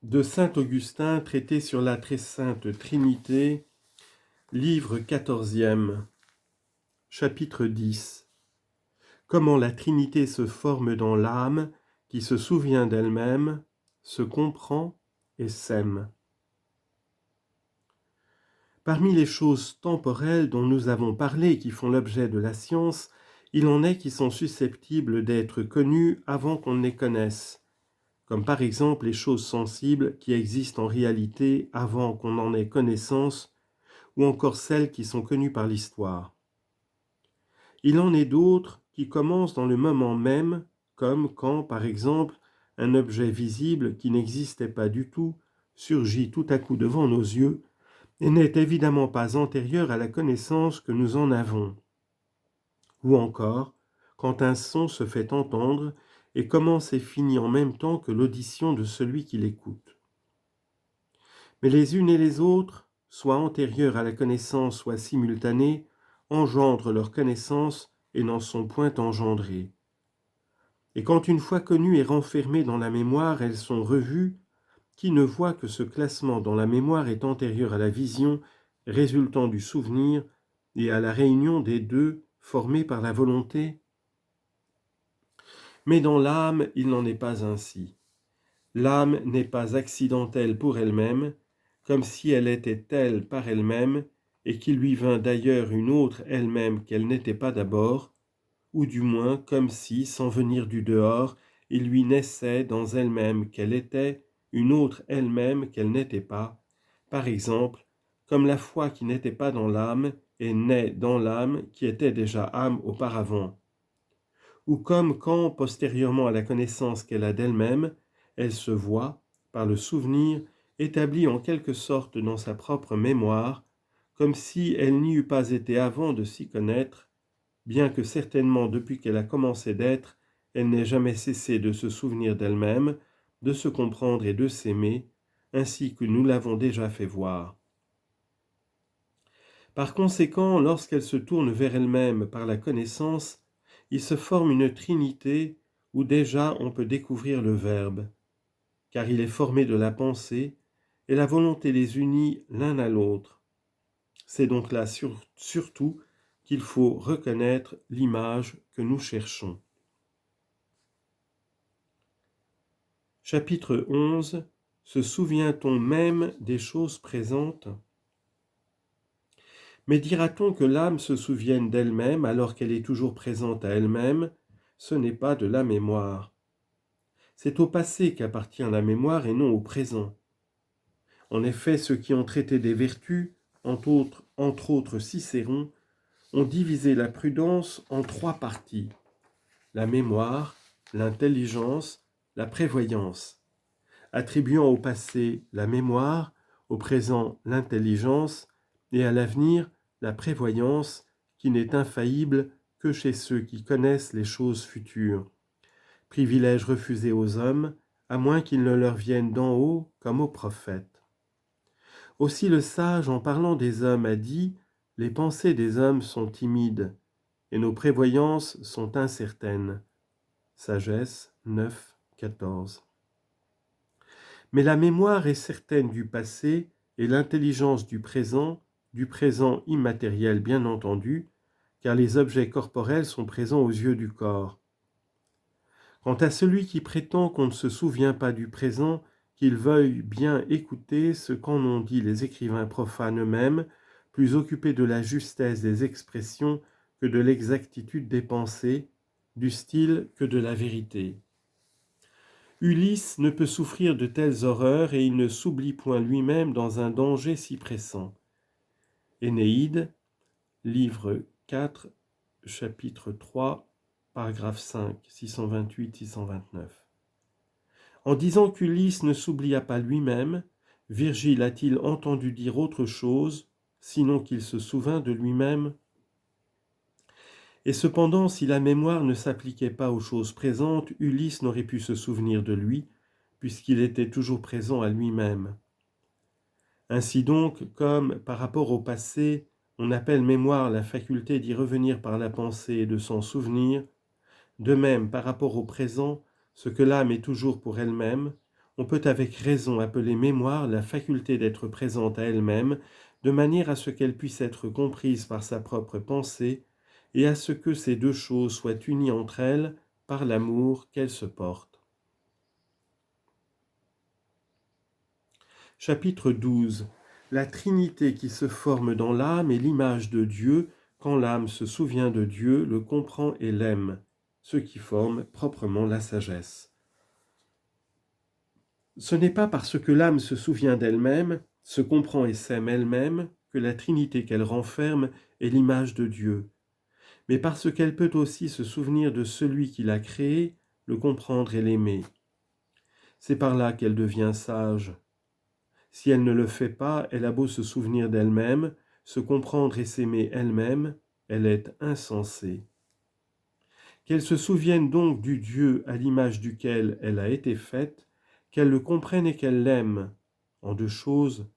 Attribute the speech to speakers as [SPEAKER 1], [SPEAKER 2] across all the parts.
[SPEAKER 1] de saint Augustin, traité sur la très sainte Trinité, livre 14e, chapitre 10. Comment la Trinité se forme dans l'âme qui se souvient d'elle-même, se comprend et s'aime. Parmi les choses temporelles dont nous avons parlé qui font l'objet de la science, il en est qui sont susceptibles d'être connues avant qu'on ne les connaisse, comme par exemple les choses sensibles qui existent en réalité avant qu'on en ait connaissance, ou encore celles qui sont connues par l'histoire. Il en est d'autres qui commencent dans le moment même, comme quand, par exemple, un objet visible qui n'existait pas du tout surgit tout à coup devant nos yeux et n'est évidemment pas antérieur à la connaissance que nous en avons. Ou encore, quand un son se fait entendre et commence et finit en même temps que l'audition de celui qui l'écoute. Mais les unes et les autres, soit antérieures à la connaissance, soit simultanées, engendrent leur connaissance et n'en sont point engendrées. Et quand une fois connues et renfermées dans la mémoire, elles sont revues, qui ne voit que ce classement dans la mémoire est antérieur à la vision, résultant du souvenir, et à la réunion des deux formés par la volonté? Mais dans l'âme, il n'en est pas ainsi. L'âme n'est pas accidentelle pour elle-même, comme si elle était telle par elle-même, et qu'il lui vint d'ailleurs une autre elle-même qu'elle n'était pas d'abord, ou du moins comme si, sans venir du dehors, il lui naissait dans elle-même qu'elle était une autre elle-même qu'elle n'était pas, par exemple, comme la foi qui n'était pas dans l'âme est née dans l'âme qui était déjà âme auparavant, ou comme quand, postérieurement à la connaissance qu'elle a d'elle-même, elle se voit, par le souvenir, établie en quelque sorte dans sa propre mémoire, comme si elle n'y eût pas été avant de s'y connaître, bien que certainement depuis qu'elle a commencé d'être, elle n'ait jamais cessé de se souvenir d'elle-même, de se comprendre et de s'aimer, ainsi que nous l'avons déjà fait voir. Par conséquent, lorsqu'elle se tourne vers elle-même par la connaissance, il se forme une trinité où déjà on peut découvrir le Verbe, car il est formé de la pensée, et la volonté les unit l'un à l'autre. C'est donc là surtout qu'il faut reconnaître l'image que nous cherchons. Chapitre 11. Se souvient-on même des choses présentes? Mais dira-t-on que l'âme se souvienne d'elle-même alors qu'elle est toujours présente à elle-même? Ce n'est pas de la mémoire. C'est au passé qu'appartient la mémoire et non au présent. En effet, ceux qui ont traité des vertus, entre autres Cicéron, ont divisé la prudence en 3 parties: la mémoire, l'intelligence, la prévoyance, attribuant au passé la mémoire, au présent l'intelligence et à l'avenir la prévoyance, qui n'est infaillible que chez ceux qui connaissent les choses futures. Privilège refusé aux hommes, à moins qu'il ne leur vienne d'en haut comme aux prophètes. Aussi le sage, en parlant des hommes, a dit « Les pensées des hommes sont timides, et nos prévoyances sont incertaines. » Sagesse 9, 14. Mais la mémoire est certaine du passé et l'intelligence du présent immatériel bien entendu, car les objets corporels sont présents aux yeux du corps. Quant à celui qui prétend qu'on ne se souvient pas du présent, qu'il veuille bien écouter ce qu'en ont dit les écrivains profanes eux-mêmes, plus occupés de la justesse des expressions que de l'exactitude des pensées, du style que de la vérité. Ulysse ne peut souffrir de telles horreurs et il ne s'oublie point lui-même dans un danger si pressant. Énéide, livre 4, chapitre 3, paragraphe 5, 628-629. En disant qu'Ulysse ne s'oublia pas lui-même, Virgile a-t-il entendu dire autre chose, sinon qu'il se souvint de lui-même? Et cependant, si la mémoire ne s'appliquait pas aux choses présentes, Ulysse n'aurait pu se souvenir de lui, puisqu'il était toujours présent à lui-même. Ainsi donc, comme par rapport au passé, on appelle mémoire la faculté d'y revenir par la pensée et de s'en souvenir, de même par rapport au présent, ce que l'âme est toujours pour elle-même, On peut avec raison appeler mémoire la faculté d'être présente à elle-même, de manière à ce qu'elle puisse être comprise par sa propre pensée et à ce que ces deux choses soient unies entre elles par l'amour qu'elles se portent. Chapitre 12. La Trinité qui se forme dans l'âme est l'image de Dieu. Quand l'âme se souvient de Dieu, le comprend et l'aime, ce qui forme proprement la sagesse. Ce n'est pas parce que l'âme se souvient d'elle-même, se comprend et s'aime elle-même, que la Trinité qu'elle renferme est l'image de Dieu, mais parce qu'elle peut aussi se souvenir de celui qui l'a créée, le comprendre et l'aimer. C'est par là qu'elle devient sage. Si elle ne le fait pas, elle a beau se souvenir d'elle-même, se comprendre et s'aimer elle-même, elle est insensée. Qu'elle se souvienne donc du Dieu à l'image duquel elle a été faite, qu'elle le comprenne et qu'elle l'aime, en deux choses,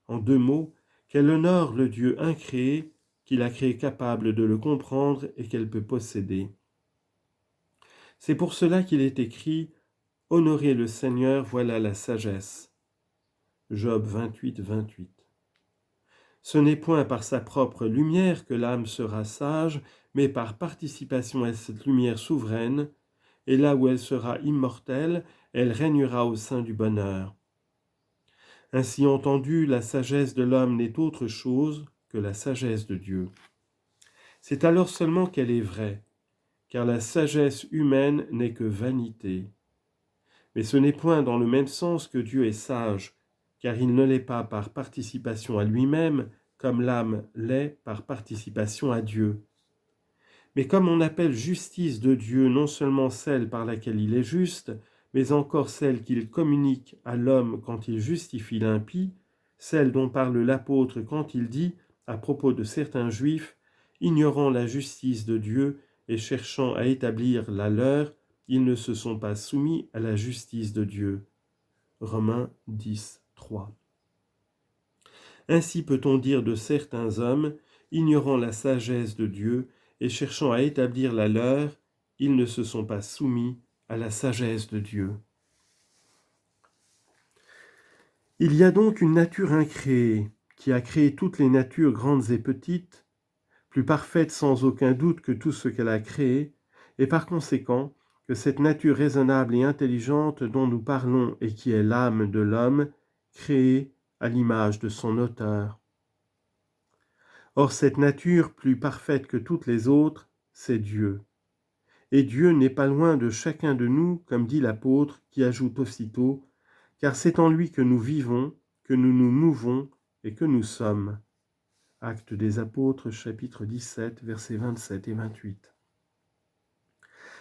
[SPEAKER 1] en deux mots, qu'elle honore le Dieu incréé, qui l'a créé capable de le comprendre et qu'elle peut posséder. C'est pour cela qu'il est écrit « Honorez le Seigneur, voilà la sagesse ». Job 28, 28. Ce n'est point par sa propre lumière que l'âme sera sage, mais par participation à cette lumière souveraine, et là où elle sera immortelle, elle régnera au sein du bonheur. Ainsi entendu, la sagesse de l'homme n'est autre chose que la sagesse de Dieu. C'est alors seulement qu'elle est vraie, car la sagesse humaine n'est que vanité. Mais ce n'est point dans le même sens que Dieu est sage, car il ne l'est pas par participation à lui-même, comme l'âme l'est par participation à Dieu. Mais comme on appelle justice de Dieu non seulement celle par laquelle il est juste, mais encore celle qu'il communique à l'homme quand il justifie l'impie, celle dont parle l'apôtre quand il dit, à propos de certains Juifs, ignorant la justice de Dieu et cherchant à établir la leur, ils ne se sont pas soumis à la justice de Dieu. Romains 10, 3. Ainsi peut-on dire de certains hommes, ignorant la sagesse de Dieu et cherchant à établir la leur, ils ne se sont pas soumis à la sagesse de Dieu. Il y a donc une nature incréée qui a créé toutes les natures grandes et petites, plus parfaite sans aucun doute que tout ce qu'elle a créé, et par conséquent que cette nature raisonnable et intelligente dont nous parlons et qui est l'âme de l'homme, créée à l'image de son auteur. Or cette nature plus parfaite que toutes les autres, c'est Dieu. Et Dieu n'est pas loin de chacun de nous, comme dit l'apôtre, qui ajoute aussitôt, car c'est en lui que nous vivons, que nous nous mouvons et que nous sommes. Actes des Apôtres, chapitre 17, versets 27 et 28.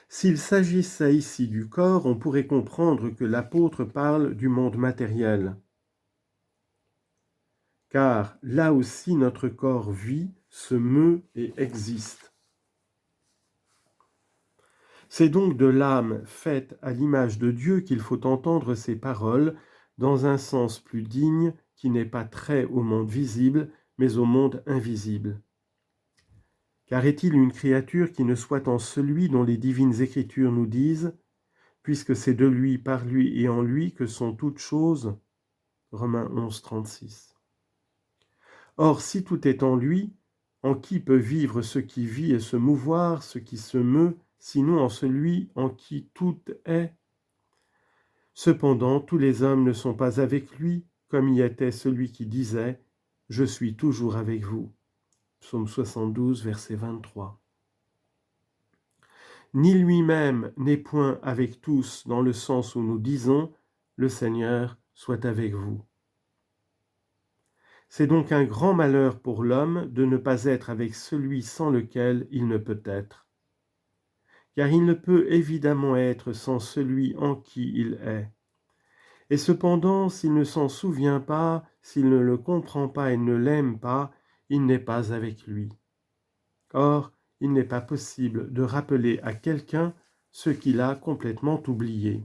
[SPEAKER 1] S'il s'agissait ici du corps, on pourrait comprendre que l'apôtre parle du monde matériel. Car là aussi notre corps vit, se meut et existe. C'est donc de l'âme faite à l'image de Dieu qu'il faut entendre ces paroles dans un sens plus digne qui n'est pas trait au monde visible, mais au monde invisible. Car est-il une créature qui ne soit en celui dont les divines écritures nous disent « Puisque c'est de lui, par lui et en lui que sont toutes choses » Romains 11, 36. Or, si tout est en lui, en qui peut vivre ce qui vit et se mouvoir, ce qui se meut, sinon en celui en qui tout est? Cependant, tous les hommes ne sont pas avec lui, comme y était celui qui disait « Je suis toujours avec vous ». Psaume 72, verset 23. Ni lui-même n'est point avec tous dans le sens où nous disons « Le Seigneur soit avec vous ». C'est donc un grand malheur pour l'homme de ne pas être avec celui sans lequel il ne peut être. Car il ne peut évidemment être sans celui en qui il est. Et cependant, s'il ne s'en souvient pas, s'il ne le comprend pas et ne l'aime pas, il n'est pas avec lui. Or, il n'est pas possible de rappeler à quelqu'un ce qu'il a complètement oublié.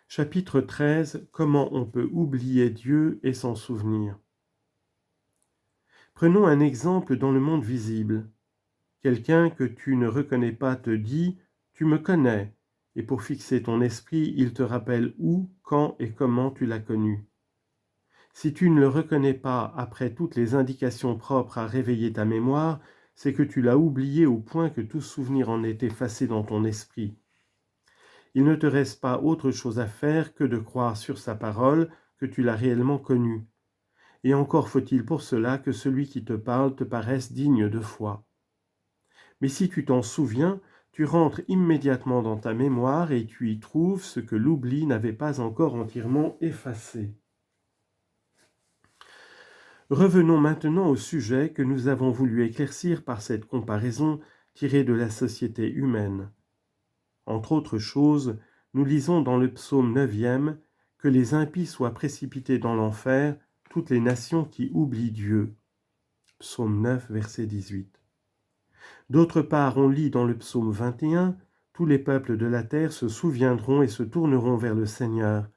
[SPEAKER 1] Chapitre 13. Comment on peut oublier Dieu et s'en souvenir? Prenons un exemple dans le monde visible. Quelqu'un que tu ne reconnais pas te dit « Tu me connais » et pour fixer ton esprit, il te rappelle où, quand et comment tu l'as connu. Si tu ne le reconnais pas après toutes les indications propres à réveiller ta mémoire, c'est que tu l'as oublié au point que tout souvenir en est effacé dans ton esprit. Il ne te reste pas autre chose à faire que de croire sur sa parole que tu l'as réellement connue. Et encore faut-il pour cela que celui qui te parle te paraisse digne de foi. Mais si tu t'en souviens, tu rentres immédiatement dans ta mémoire et tu y trouves ce que l'oubli n'avait pas encore entièrement effacé. Revenons maintenant au sujet que nous avons voulu éclaircir par cette comparaison tirée de la société humaine. Entre autres choses, nous lisons dans le psaume 9e que les impies soient précipités dans l'enfer, toutes les nations qui oublient Dieu. Psaume 9, verset 18. D'autre part, on lit dans le psaume 21, tous les peuples de la terre se souviendront et se tourneront vers le Seigneur.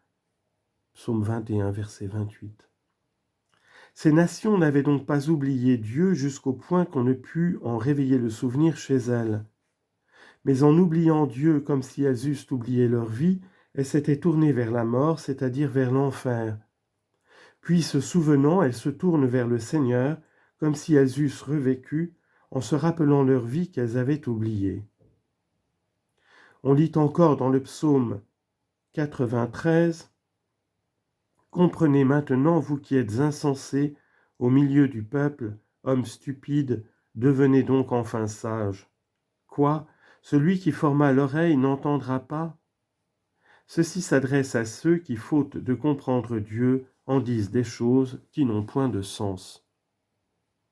[SPEAKER 1] Psaume 21, verset 28. Ces nations n'avaient donc pas oublié Dieu jusqu'au point qu'on ne put en réveiller le souvenir chez elles. Mais en oubliant Dieu comme si elles eussent oublié leur vie, elles s'étaient tournées vers la mort, c'est-à-dire vers l'enfer. Puis, se souvenant, elles se tournent vers le Seigneur, comme si elles eussent revécu, en se rappelant leur vie qu'elles avaient oubliée. On lit encore dans le psaume 93, « Comprenez maintenant, vous qui êtes insensés, au milieu du peuple, hommes stupides, devenez donc enfin sages. Quoi ? Celui qui forma l'oreille n'entendra pas ? Ceci s'adresse à ceux qui, faute de comprendre Dieu, en disent des choses qui n'ont point de sens. »